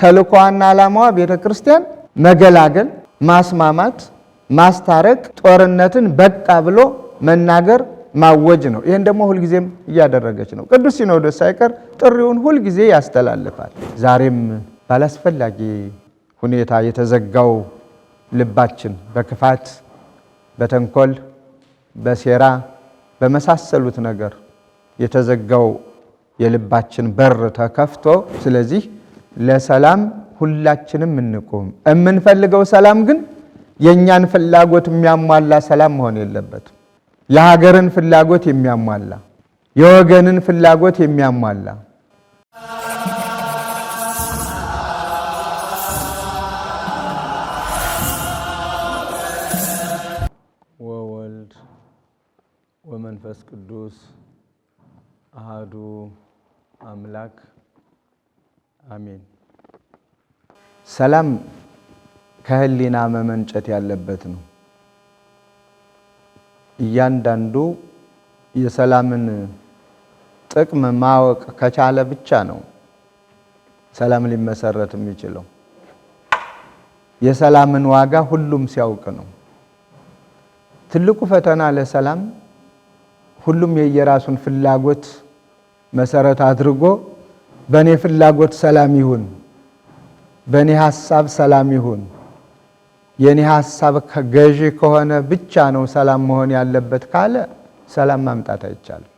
ተልኳና ዓላማዋ ቤተክርስቲያን መገላገል፣ ማስማማት፣ ማስታረቅ፣ ጦርነትን በቃ ብሎ መናገር ማወጅ ነው። ይሄን ደግሞ ሁልጊዜም እያደረገች ነው። ቅዱስ ሲኖዶስ ሳይቀር ጥሪውን ሁልጊዜ ያስተላልፋል። ዛሬም ባላስፈላጊ ሁኔታ የተዘጋው ልባችን በክፋት፣ በተንኮል፣ በሴራ በመሳሰሉት ነገር የተዘጋው የልባችን በር ተከፍቶ፣ ስለዚህ ለሰላም ሁላችንም እንቆም። የምንፈልገው ሰላም ግን የእኛን ፍላጎት የሚያሟላ ሰላም መሆን የለበትም። የሀገርን ፍላጎት የሚያሟላ፣ የወገንን ፍላጎት የሚያሟላ ወወልድ ወመንፈስ ቅዱስ አሃዱ አምላክ አሜን። ሰላም ከህሊና መመንጨት ያለበት ነው። እያንዳንዱ የሰላምን ጥቅም ማወቅ ከቻለ ብቻ ነው ሰላም ሊመሰረት የሚችለው። የሰላምን ዋጋ ሁሉም ሲያውቅ ነው። ትልቁ ፈተና ለሰላም ሁሉም የየራሱን ፍላጎት መሰረት አድርጎ በኔ ፍላጎት ሰላም ይሁን፣ በኔ ሐሳብ ሰላም ይሁን፣ የኔ ሐሳብ ገዢ ከሆነ ብቻ ነው ሰላም መሆን ያለበት ካለ ሰላም ማምጣት አይቻልም።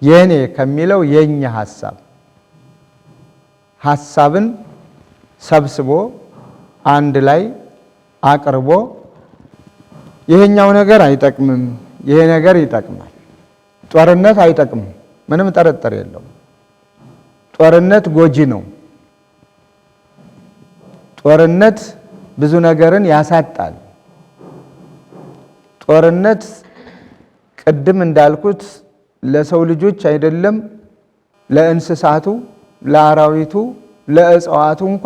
የኔ ከሚለው የኛ ሐሳብን ሰብስቦ አንድ ላይ አቅርቦ ይሄኛው ነገር አይጠቅምም፣ ይሄ ነገር ይጠቅማል። ጦርነት አይጠቅምም፣ ምንም ጥርጥር የለውም። ጦርነት ጎጂ ነው። ጦርነት ብዙ ነገርን ያሳጣል። ጦርነት ቅድም እንዳልኩት ለሰው ልጆች አይደለም፣ ለእንስሳቱ፣ ለአራዊቱ፣ ለእጽዋቱ እንኳ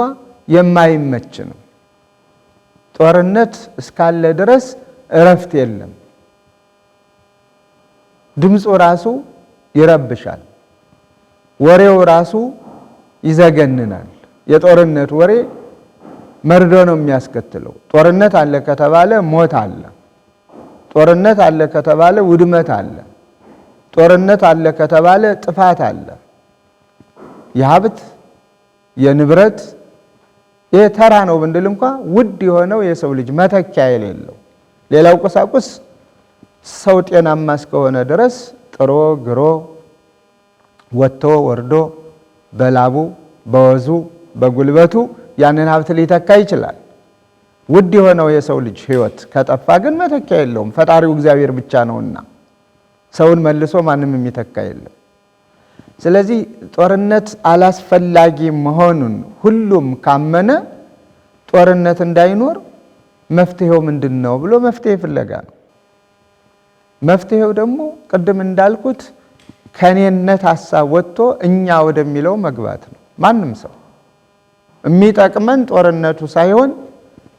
የማይመች ነው። ጦርነት እስካለ ድረስ እረፍት የለም። ድምፁ ራሱ ይረብሻል። ወሬው ራሱ ይዘገንናል። የጦርነት ወሬ መርዶ ነው የሚያስከትለው። ጦርነት አለ ከተባለ ሞት አለ። ጦርነት አለ ከተባለ ውድመት አለ። ጦርነት አለ ከተባለ ጥፋት አለ። የሀብት የንብረት የተራ ነው ብንል እንኳ ውድ የሆነው የሰው ልጅ መተኪያ የሌለው ሌላው ቁሳቁስ ሰው ጤናማ እስከሆነ ድረስ ጥሮ ግሮ ወጥቶ ወርዶ በላቡ በወዙ በጉልበቱ ያንን ሀብት ሊተካ ይችላል። ውድ የሆነው የሰው ልጅ ሕይወት ከጠፋ ግን መተኪያ የለውም። ፈጣሪው እግዚአብሔር ብቻ ነውና ሰውን መልሶ ማንም የሚተካ የለም። ስለዚህ ጦርነት አላስፈላጊ መሆኑን ሁሉም ካመነ ጦርነት እንዳይኖር መፍትሄው ምንድነው ብሎ መፍትሄ ፍለጋ ነው። መፍትሄው ደግሞ ቅድም እንዳልኩት ከኔነት ሐሳብ ወጥቶ እኛ ወደሚለው መግባት ነው። ማንም ሰው የሚጠቅመን ጦርነቱ ሳይሆን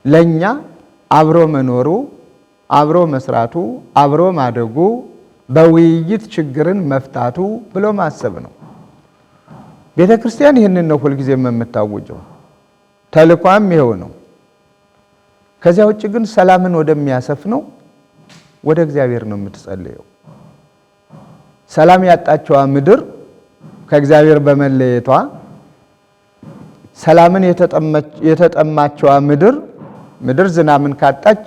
ለኛ አብሮ መኖሩ፣ አብሮ መስራቱ፣ አብሮ ማደጉ፣ በውይይት ችግርን መፍታቱ ብሎ ማሰብ ነው። ቤተክርስቲያን ይህንን ነው ሁልጊዜም የምታውጀው። ተልኳም ይሄው ነው። ከዚያ ውጭ ግን ሰላምን ወደሚያሰፍነው ወደ እግዚአብሔር ነው የምትጸልየው። ሰላም ያጣችዋ ምድር ከእግዚአብሔር በመለየቷ፣ ሰላምን የተጠማችዋ ምድር ዝናምን ካጣች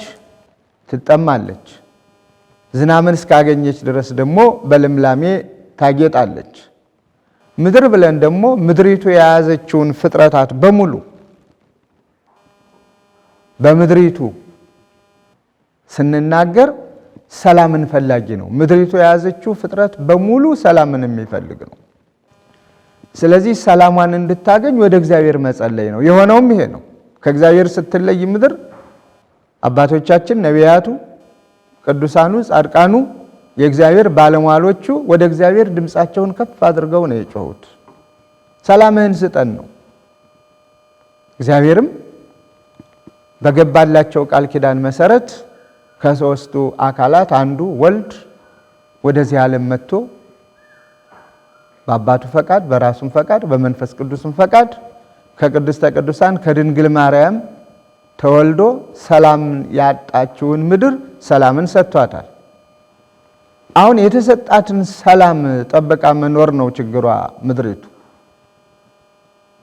ትጠማለች። ዝናምን እስካገኘች ድረስ ደግሞ በልምላሜ ታጌጣለች። ምድር ብለን ደግሞ ምድሪቱ የያዘችውን ፍጥረታት በሙሉ በምድሪቱ ስንናገር ሰላምን ፈላጊ ነው። ምድሪቱ የያዘችው ፍጥረት በሙሉ ሰላምን የሚፈልግ ነው። ስለዚህ ሰላሟን እንድታገኝ ወደ እግዚአብሔር መጸለይ ነው። የሆነውም ይሄ ነው። ከእግዚአብሔር ስትለይ ምድር አባቶቻችን ነቢያቱ፣ ቅዱሳኑ፣ ጻድቃኑ፣ የእግዚአብሔር ባለሟሎቹ ወደ እግዚአብሔር ድምፃቸውን ከፍ አድርገው ነው የጮሁት። ሰላምህን ስጠን ነው። እግዚአብሔርም በገባላቸው ቃል ኪዳን መሰረት ከሶስቱ አካላት አንዱ ወልድ ወደዚህ ዓለም መጥቶ በአባቱ ፈቃድ፣ በራሱም ፈቃድ፣ በመንፈስ ቅዱስም ፈቃድ ከቅድስተ ቅዱሳን ከድንግል ማርያም ተወልዶ ሰላም ያጣችውን ምድር ሰላምን ሰጥቷታል። አሁን የተሰጣትን ሰላም ጠብቃ መኖር ነው ችግሯ ምድሪቱ።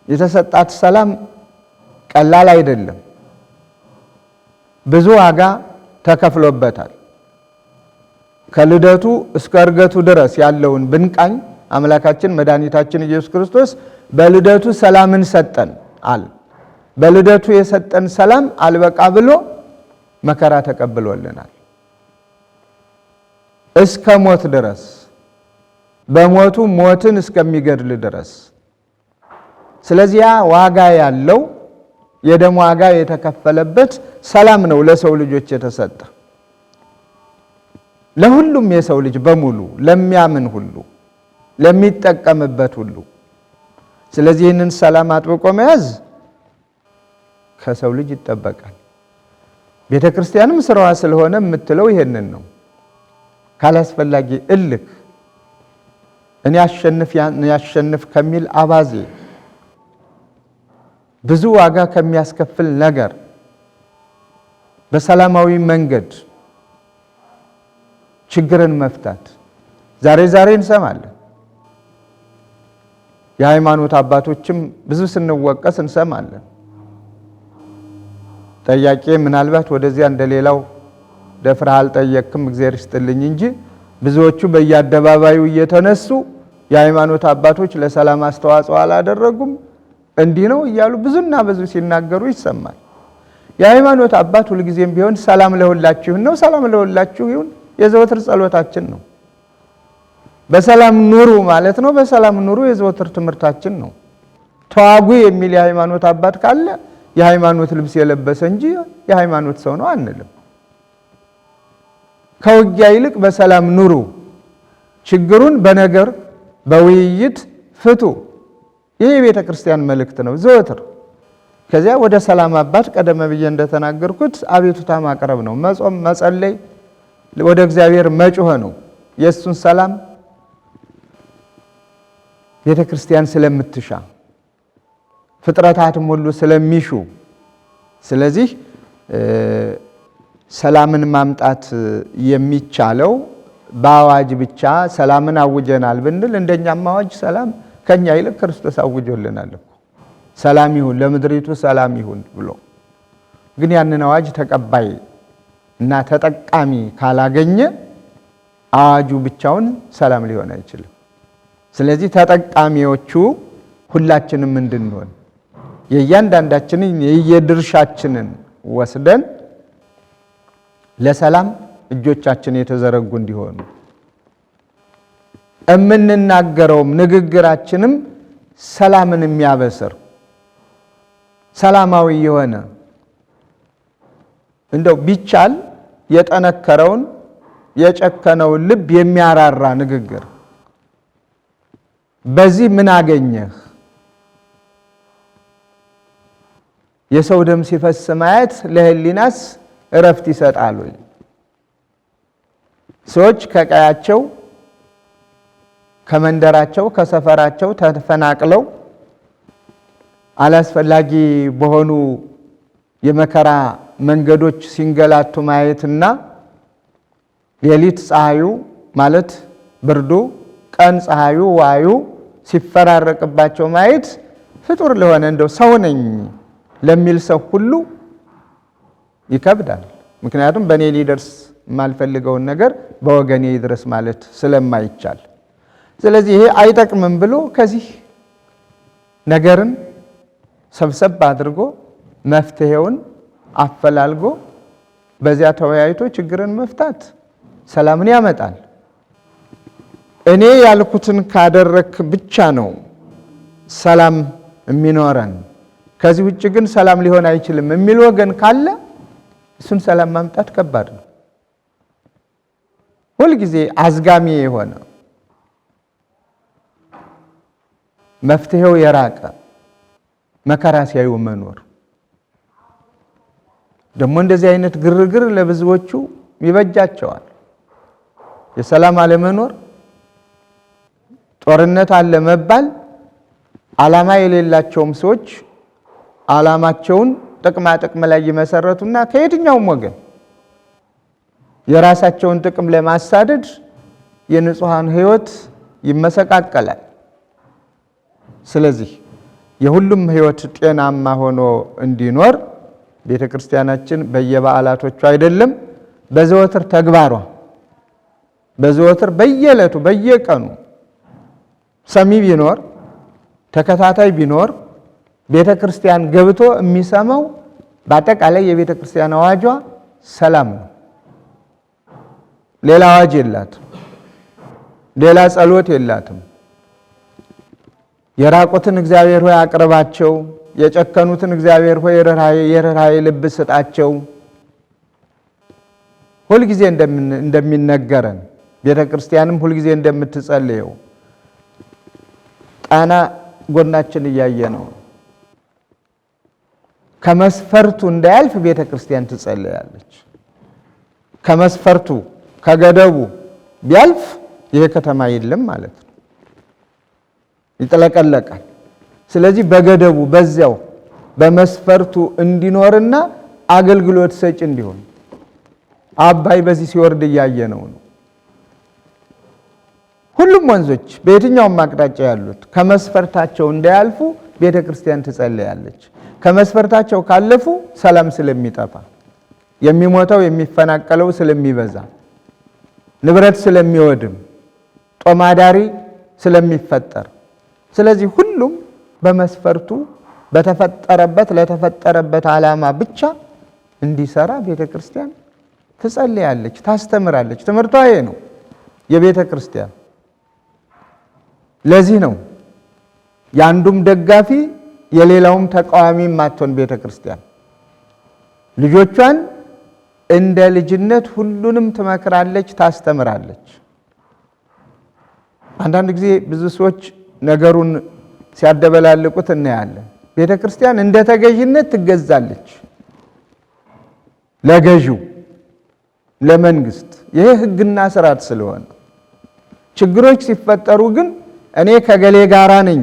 የተሰጣት ሰላም ቀላል አይደለም። ብዙ ዋጋ ተከፍሎበታል። ከልደቱ እስከ ዕርገቱ ድረስ ያለውን ብንቃኝ አምላካችን መድኃኒታችን ኢየሱስ ክርስቶስ በልደቱ ሰላምን ሰጠን አለ። በልደቱ የሰጠን ሰላም አልበቃ ብሎ መከራ ተቀብሎልናል እስከ ሞት ድረስ፣ በሞቱ ሞትን እስከሚገድል ድረስ። ስለዚህ ያ ዋጋ ያለው የደም ዋጋ የተከፈለበት ሰላም ነው ለሰው ልጆች የተሰጠ፣ ለሁሉም የሰው ልጅ በሙሉ ለሚያምን ሁሉ ለሚጠቀምበት ሁሉ። ስለዚህ ይህንን ሰላም አጥብቆ መያዝ ከሰው ልጅ ይጠበቃል። ቤተ ክርስቲያንም ስራዋ ስለሆነ የምትለው ይሄንን ነው። ካላስፈላጊ እልክ እኔ ያሸንፍ ከሚል አባዜ ብዙ ዋጋ ከሚያስከፍል ነገር በሰላማዊ መንገድ ችግርን መፍታት ዛሬ እንሰማለን። የሃይማኖት አባቶችም ብዙ ስንወቀስ እንሰማለን። ጠያቄ ምናልባት ወደዚያ እንደሌላው ደፍረህ አልጠየቅም እግዚአብሔር ይስጥልኝ እንጂ ብዙዎቹ በየአደባባዩ እየተነሱ የሃይማኖት አባቶች ለሰላም አስተዋጽኦ አላደረጉም እንዲህ ነው እያሉ ብዙና ብዙ ሲናገሩ ይሰማል። የሃይማኖት አባት ሁልጊዜም ቢሆን ሰላም ለሁላችሁ ነው፣ ሰላም ለሁላችሁ ይሁን የዘወትር ጸሎታችን ነው። በሰላም ኑሩ ማለት ነው። በሰላም ኑሩ የዘወትር ትምህርታችን ነው። ተዋጉ የሚል የሃይማኖት አባት ካለ የሃይማኖት ልብስ የለበሰ እንጂ የሃይማኖት ሰው ነው አንልም። ከውጊያ ይልቅ በሰላም ኑሩ፣ ችግሩን በነገር በውይይት ፍቱ። ይህ የቤተ ክርስቲያን መልእክት ነው ዘወትር። ከዚያ ወደ ሰላም አባት ቀደም ብዬ እንደተናገርኩት አቤቱታ ማቅረብ ነው። መጾም፣ መጸለይ፣ ወደ እግዚአብሔር መጮህ ነው። የእሱን ሰላም ቤተ ክርስቲያን ስለምትሻ ፍጥረታትም ሁሉ ስለሚሹ፣ ስለዚህ ሰላምን ማምጣት የሚቻለው በአዋጅ ብቻ ሰላምን አውጀናል ብንል እንደኛም አዋጅ ሰላም ከኛ ይልቅ ክርስቶስ አውጆልናል እኮ። ሰላም ይሁን ለምድሪቱ ሰላም ይሁን ብሎ ግን ያንን አዋጅ ተቀባይ እና ተጠቃሚ ካላገኘ አዋጁ ብቻውን ሰላም ሊሆን አይችልም። ስለዚህ ተጠቃሚዎቹ ሁላችንም እንድንሆን የእያንዳንዳችንን የየድርሻችንን ወስደን ለሰላም እጆቻችን የተዘረጉ እንዲሆኑ እምንናገረውም ንግግራችንም ሰላምን የሚያበስር ሰላማዊ የሆነ እንደው ቢቻል የጠነከረውን የጨከነውን ልብ የሚያራራ ንግግር። በዚህ ምን አገኘህ? የሰው ደም ሲፈስ ማየት ለህሊናስ እረፍት ይሰጣል ወይ? ሰዎች ከቀያቸው ከመንደራቸው ከሰፈራቸው ተፈናቅለው አላስፈላጊ በሆኑ የመከራ መንገዶች ሲንገላቱ ማየትና ሌሊት ፀሐዩ ማለት ብርዱ፣ ቀን ፀሐዩ ዋዩ ሲፈራረቅባቸው ማየት ፍጡር ለሆነ እንደው ሰው ነኝ ለሚል ሰው ሁሉ ይከብዳል። ምክንያቱም በእኔ ሊደርስ የማልፈልገውን ነገር በወገኔ ይድረስ ማለት ስለማይቻል፣ ስለዚህ ይሄ አይጠቅምም ብሎ ከዚህ ነገርን ሰብሰብ አድርጎ መፍትሄውን አፈላልጎ በዚያ ተወያይቶ ችግርን መፍታት ሰላምን ያመጣል። እኔ ያልኩትን ካደረክ ብቻ ነው ሰላም የሚኖረን፣ ከዚህ ውጭ ግን ሰላም ሊሆን አይችልም የሚል ወገን ካለ እሱን ሰላም ማምጣት ከባድ ነው። ሁልጊዜ አዝጋሚ የሆነ መፍትሄው የራቀ መከራ ሲያዩ መኖር ደግሞ እንደዚህ አይነት ግርግር ለብዙዎቹ ይበጃቸዋል። የሰላም አለመኖር፣ ጦርነት አለ መባል ዓላማ የሌላቸውም ሰዎች ዓላማቸውን ጥቅማ ጥቅም ላይ ይመሰረቱና ከየትኛውም ወገን የራሳቸውን ጥቅም ለማሳደድ የንጹሃን ሕይወት ይመሰቃቀላል። ስለዚህ የሁሉም ሕይወት ጤናማ ሆኖ እንዲኖር ቤተክርስቲያናችን በየበዓላቶቹ አይደለም በዘወትር ተግባሯ በዘወትር በየዕለቱ በየቀኑ ሰሚ ቢኖር ተከታታይ ቢኖር ቤተክርስቲያን ገብቶ የሚሰማው በአጠቃላይ የቤተክርስቲያን አዋጇ ሰላም ነው። ሌላ አዋጅ የላትም። ሌላ ጸሎት የላትም። የራቁትን እግዚአብሔር ሆይ አቅርባቸው፣ የጨከኑትን እግዚአብሔር ሆይ የርኅራኄ ልብ ስጣቸው። ሁልጊዜ እንደሚነገረን ቤተክርስቲያንም ሁልጊዜ እንደምትጸልየው ጣና ጎናችን እያየ ነው። ከመስፈርቱ እንዳያልፍ ቤተክርስቲያን ትጸልያለች። ከመስፈርቱ ከገደቡ ቢያልፍ ይሄ ከተማ የለም ማለት ነው፣ ይጥለቀለቃል። ስለዚህ በገደቡ በዚያው በመስፈርቱ እንዲኖርና አገልግሎት ሰጪ እንዲሆን አባይ በዚህ ሲወርድ እያየ ነው። ሁሉም ወንዞች በየትኛውም አቅጣጫ ያሉት ከመስፈርታቸው እንዳያልፉ ቤተክርስቲያን ትጸልያለች። ከመስፈርታቸው ካለፉ ሰላም ስለሚጠፋ፣ የሚሞተው የሚፈናቀለው ስለሚበዛ፣ ንብረት ስለሚወድም፣ ጦማዳሪ ስለሚፈጠር፣ ስለዚህ ሁሉም በመስፈርቱ በተፈጠረበት ለተፈጠረበት ዓላማ ብቻ እንዲሰራ ቤተክርስቲያን ትጸልያለች፣ ታስተምራለች። ትምህርቷ ይሄ ነው የቤተ ክርስቲያን። ለዚህ ነው የአንዱም ደጋፊ የሌላውም ተቃዋሚ ማትሆን ቤተ ክርስቲያን ልጆቿን እንደ ልጅነት ሁሉንም ትመክራለች፣ ታስተምራለች። አንዳንድ ጊዜ ብዙ ሰዎች ነገሩን ሲያደበላልቁት እናያለን። ቤተ ክርስቲያን እንደ ተገዥነት ትገዛለች ለገዢው ለመንግስት። ይሄ ሕግና ስርዓት ስለሆነ ችግሮች ሲፈጠሩ ግን እኔ ከገሌ ጋራ ነኝ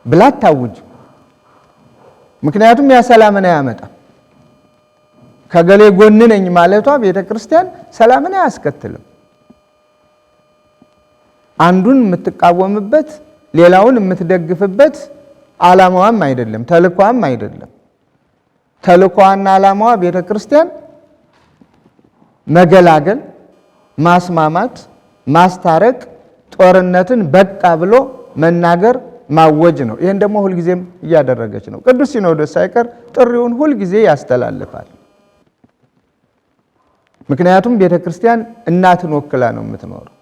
ብላ አታውጅ። ምክንያቱም ያ ሰላምን አያመጣም። ከገሌ ጎን ነኝ ማለቷ ቤተ ክርስቲያን ሰላምን አያስከትልም። አንዱን የምትቃወምበት ሌላውን የምትደግፍበት ዓላማዋም አይደለም፣ ተልኳም አይደለም። ተልኳና ዓላማዋ ቤተ ክርስቲያን መገላገል፣ ማስማማት፣ ማስታረቅ፣ ጦርነትን በቃ ብሎ መናገር፣ ማወጅ ነው። ይህን ደግሞ ሁልጊዜም እያደረገች ነው። ቅዱስ ሲኖዶስ ሳይቀር ጥሪውን ሁልጊዜ ያስተላልፋል። ምክንያቱም ቤተ ክርስቲያን እናትን ወክላ ነው የምትኖረው።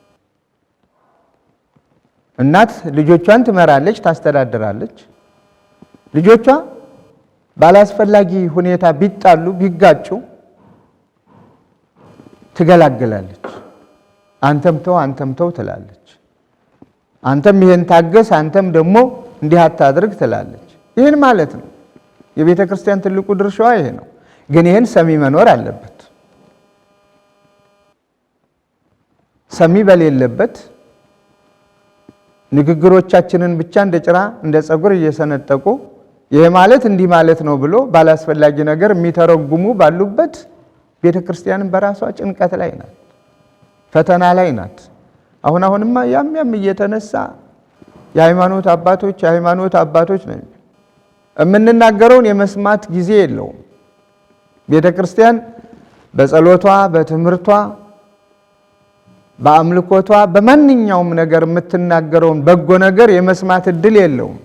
እናት ልጆቿን ትመራለች፣ ታስተዳድራለች። ልጆቿ ባላስፈላጊ ሁኔታ ቢጣሉ ቢጋጩ ትገላግላለች። አንተም ተው ትላለች። አንተም ይሄን ታገስ፣ አንተም ደግሞ እንዲህ አታድርግ ትላለች። ይህን ማለት ነው የቤተ ክርስቲያን ትልቁ ድርሻዋ ይሄ ነው። ግን ይህን ሰሚ መኖር አለበት። ሰሚ በሌለበት ንግግሮቻችንን ብቻ እንደ ጭራ እንደ ፀጉር እየሰነጠቁ ይሄ ማለት እንዲህ ማለት ነው ብሎ ባላስፈላጊ ነገር የሚተረጉሙ ባሉበት ቤተ ክርስቲያንን በራሷ ጭንቀት ላይ ናት፣ ፈተና ላይ ናት። አሁንማ ያም እየተነሳ የሃይማኖት አባቶች ነው የምንናገረውን የመስማት ጊዜ የለውም። ቤተ ክርስቲያን በጸሎቷ፣ በትምህርቷ፣ በአምልኮቷ በማንኛውም ነገር የምትናገረውን በጎ ነገር የመስማት እድል የለውም።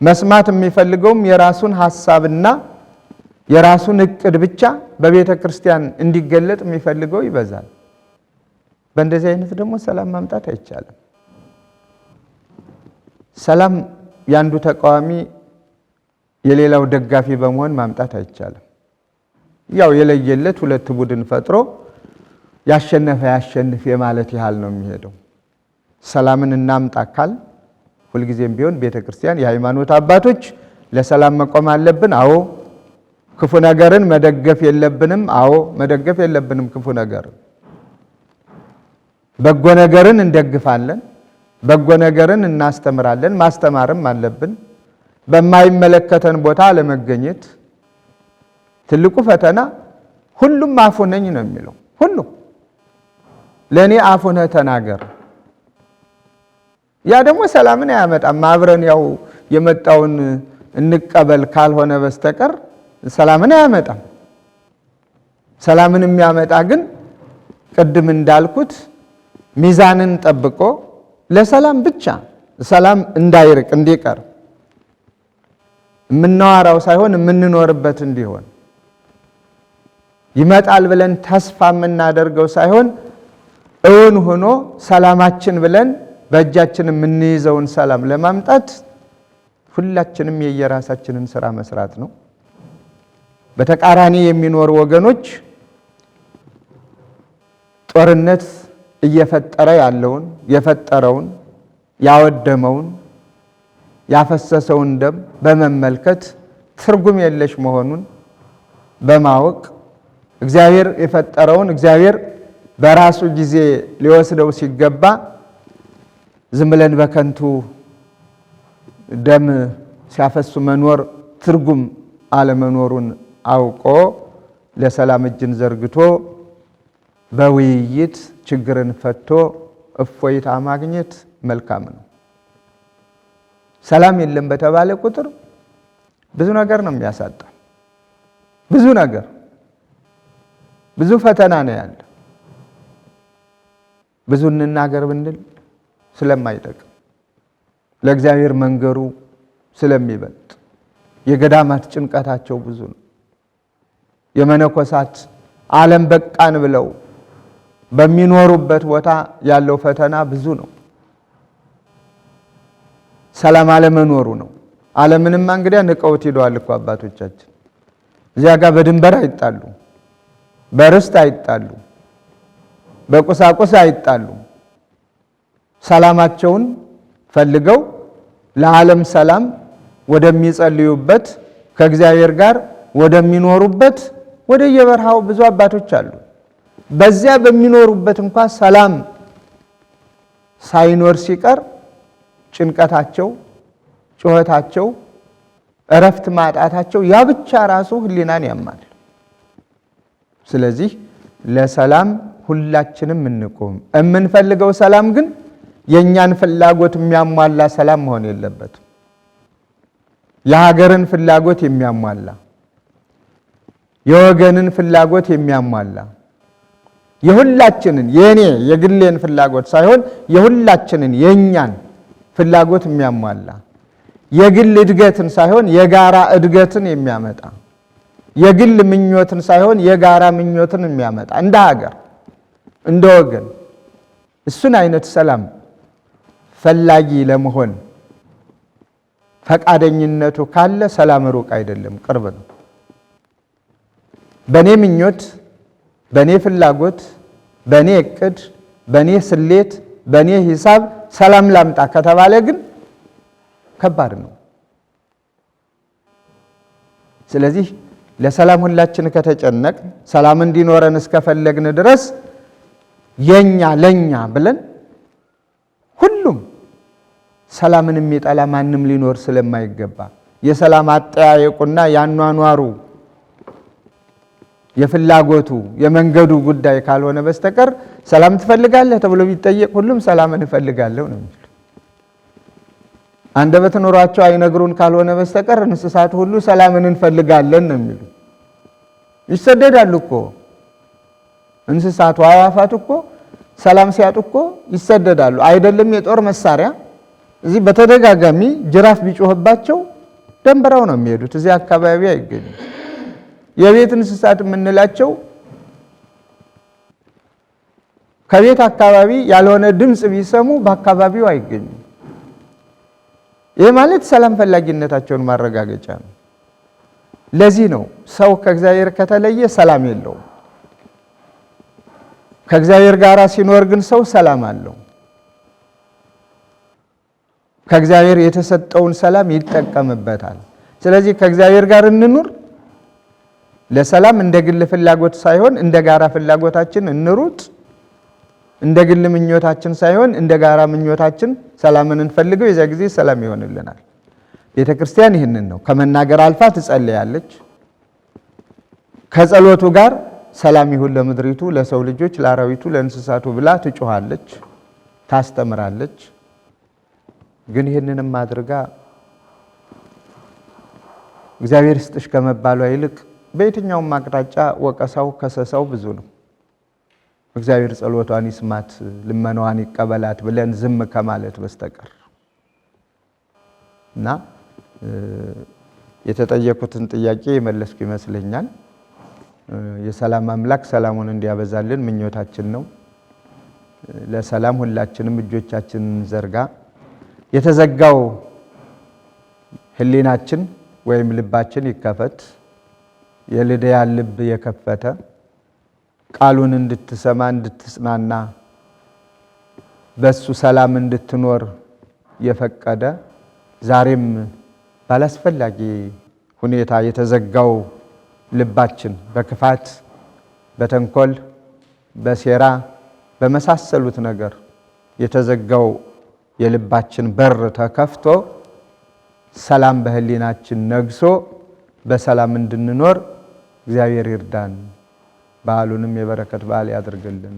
መስማት የሚፈልገውም የራሱን ሐሳብና የራሱን እቅድ ብቻ በቤተ ክርስቲያን እንዲገለጥ የሚፈልገው ይበዛል። በእንደዚህ አይነት ደግሞ ሰላም ማምጣት አይቻልም። ሰላም ያንዱ ተቃዋሚ የሌላው ደጋፊ በመሆን ማምጣት አይቻልም። ያው የለየለት ሁለት ቡድን ፈጥሮ ያሸነፈ ያሸንፍ የማለት ያህል ነው የሚሄደው። ሰላምን እናምጣ ካል ሁልጊዜም ቢሆን ቤተ ክርስቲያን የሃይማኖት አባቶች ለሰላም መቆም አለብን። አዎ። ክፉ ነገርን መደገፍ የለብንም። አዎ፣ መደገፍ የለብንም ክፉ ነገርን። በጎ ነገርን እንደግፋለን፣ በጎ ነገርን እናስተምራለን፣ ማስተማርም አለብን። በማይመለከተን ቦታ ለመገኘት ትልቁ ፈተና ሁሉም አፉ ነኝ ነው የሚለው። ሁሉም ለኔ አፉ ነህ ተናገር። ያ ደግሞ ሰላምን አያመጣም። አብረን ያው የመጣውን እንቀበል ካልሆነ በስተቀር ሰላምን አያመጣም። ሰላምን የሚያመጣ ግን ቅድም እንዳልኩት ሚዛንን ጠብቆ ለሰላም ብቻ ሰላም እንዳይርቅ እንዲቀር የምናወራው ሳይሆን የምንኖርበት እንዲሆን ይመጣል ብለን ተስፋ የምናደርገው ሳይሆን እውን ሆኖ ሰላማችን ብለን በእጃችን የምንይዘውን ሰላም ለማምጣት ሁላችንም የየራሳችንን ስራ መስራት ነው። በተቃራኒ የሚኖሩ ወገኖች ጦርነት እየፈጠረ ያለውን የፈጠረውን ያወደመውን ያፈሰሰውን ደም በመመልከት ትርጉም የለሽ መሆኑን በማወቅ እግዚአብሔር የፈጠረውን እግዚአብሔር በራሱ ጊዜ ሊወስደው ሲገባ ዝም ብለን በከንቱ ደም ሲያፈሱ መኖር ትርጉም አለመኖሩን አውቆ ለሰላም እጅን ዘርግቶ በውይይት ችግርን ፈቶ እፎይታ ማግኘት መልካም ነው። ሰላም የለም በተባለ ቁጥር ብዙ ነገር ነው የሚያሳጣ። ብዙ ነገር ብዙ ፈተና ነው ያለ። ብዙ እንናገር ብንል ስለማይጠቅም ለእግዚአብሔር መንገሩ ስለሚበልጥ የገዳማት ጭንቀታቸው ብዙ ነው። የመነኮሳት ዓለም በቃን ብለው በሚኖሩበት ቦታ ያለው ፈተና ብዙ ነው። ሰላም አለመኖሩ ነው። ዓለምንማ እንግዲያ ንቀውት ሄደዋል እኮ አባቶቻችን። እዚያ ጋር በድንበር አይጣሉ፣ በርስት አይጣሉ፣ በቁሳቁስ አይጣሉ። ሰላማቸውን ፈልገው ለዓለም ሰላም ወደሚጸልዩበት ከእግዚአብሔር ጋር ወደሚኖሩበት ወደ የበረሃው ብዙ አባቶች አሉ። በዚያ በሚኖሩበት እንኳን ሰላም ሳይኖር ሲቀር ጭንቀታቸው፣ ጩኸታቸው፣ እረፍት ማጣታቸው ያ ብቻ ራሱ ሕሊናን ያማል። ስለዚህ ለሰላም ሁላችንም እንቆም። የምንፈልገው ሰላም ግን የኛን ፍላጎት የሚያሟላ ሰላም መሆን የለበትም። የሀገርን ፍላጎት የሚያሟላ የወገንን ፍላጎት የሚያሟላ የሁላችንን የኔ የግሌን ፍላጎት ሳይሆን የሁላችንን የኛን ፍላጎት የሚያሟላ የግል እድገትን ሳይሆን የጋራ እድገትን የሚያመጣ የግል ምኞትን ሳይሆን የጋራ ምኞትን የሚያመጣ እንደ ሀገር እንደ ወገን እሱን አይነት ሰላም ፈላጊ ለመሆን ፈቃደኝነቱ ካለ ሰላም ሩቅ አይደለም፣ ቅርብ ነው። በኔ ምኞት፣ በኔ ፍላጎት፣ በኔ እቅድ፣ በኔ ስሌት፣ በኔ ሂሳብ ሰላም ላምጣ ከተባለ ግን ከባድ ነው። ስለዚህ ለሰላም ሁላችን ከተጨነቅ ሰላም እንዲኖረን እስከፈለግን ድረስ የኛ ለኛ ብለን ሁሉም ሰላምን የሚጠላ ማንም ሊኖር ስለማይገባ የሰላም አጠያየቁና ያኗኗሩ የፍላጎቱ የመንገዱ ጉዳይ ካልሆነ በስተቀር ሰላም ትፈልጋለህ ተብሎ ቢጠየቅ ሁሉም ሰላምን እፈልጋለሁ ነው የሚል። አንደበት ኖሯቸው አይነግሩን ካልሆነ በስተቀር እንስሳት ሁሉ ሰላምን እንፈልጋለን ነው የሚሉ። ይሰደዳሉ እኮ እንስሳቱ፣ አዕዋፋት እኮ ሰላም ሲያጡ እኮ ይሰደዳሉ። አይደለም የጦር መሳሪያ እዚህ በተደጋጋሚ ጅራፍ ቢጮህባቸው ደንበራው ነው የሚሄዱት። እዚህ አካባቢ አይገኙም። የቤት እንስሳት የምንላቸው ከቤት አካባቢ ያልሆነ ድምፅ ቢሰሙ በአካባቢው አይገኙም። ይህ ማለት ሰላም ፈላጊነታቸውን ማረጋገጫ ነው። ለዚህ ነው ሰው ከእግዚአብሔር ከተለየ ሰላም የለውም። ከእግዚአብሔር ጋር ሲኖር ግን ሰው ሰላም አለው። ከእግዚአብሔር የተሰጠውን ሰላም ይጠቀምበታል። ስለዚህ ከእግዚአብሔር ጋር እንኑር። ለሰላም እንደ ግል ፍላጎት ሳይሆን እንደ ጋራ ፍላጎታችን እንሩጥ። እንደ ግል ምኞታችን ሳይሆን እንደ ጋራ ምኞታችን ሰላምን እንፈልገው። የዚያ ጊዜ ሰላም ይሆንልናል። ቤተ ክርስቲያን ይህንን ነው ከመናገር አልፋ ትጸልያለች። ከጸሎቱ ጋር ሰላም ይሁን ለምድሪቱ፣ ለሰው ልጆች፣ ለአራዊቱ፣ ለእንስሳቱ ብላ ትጮኻለች፣ ታስተምራለች። ግን ይህንንም አድርጋ እግዚአብሔር ይስጥሽ ከመባሏ ይልቅ በየትኛውም አቅጣጫ ወቀሳው ከሰሳው ብዙ ነው። እግዚአብሔር ጸሎቷን ይስማት ልመናዋን ይቀበላት ብለን ዝም ከማለት በስተቀር እና የተጠየቁትን ጥያቄ የመለስኩ ይመስለኛል። የሰላም አምላክ ሰላሙን እንዲያበዛልን ምኞታችን ነው። ለሰላም ሁላችንም እጆቻችንን ዘርጋ። የተዘጋው ሕሊናችን ወይም ልባችን ይከፈት። የልድያን ልብ የከፈተ ቃሉን እንድትሰማ እንድትጽናና በሱ ሰላም እንድትኖር የፈቀደ ዛሬም ባላስፈላጊ ሁኔታ የተዘጋው ልባችን በክፋት፣ በተንኮል፣ በሴራ በመሳሰሉት ነገር የተዘጋው የልባችን በር ተከፍቶ ሰላም በሕሊናችን ነግሶ በሰላም እንድንኖር እግዚአብሔር ይርዳን። በዓሉንም የበረከት በዓል ያድርግልን።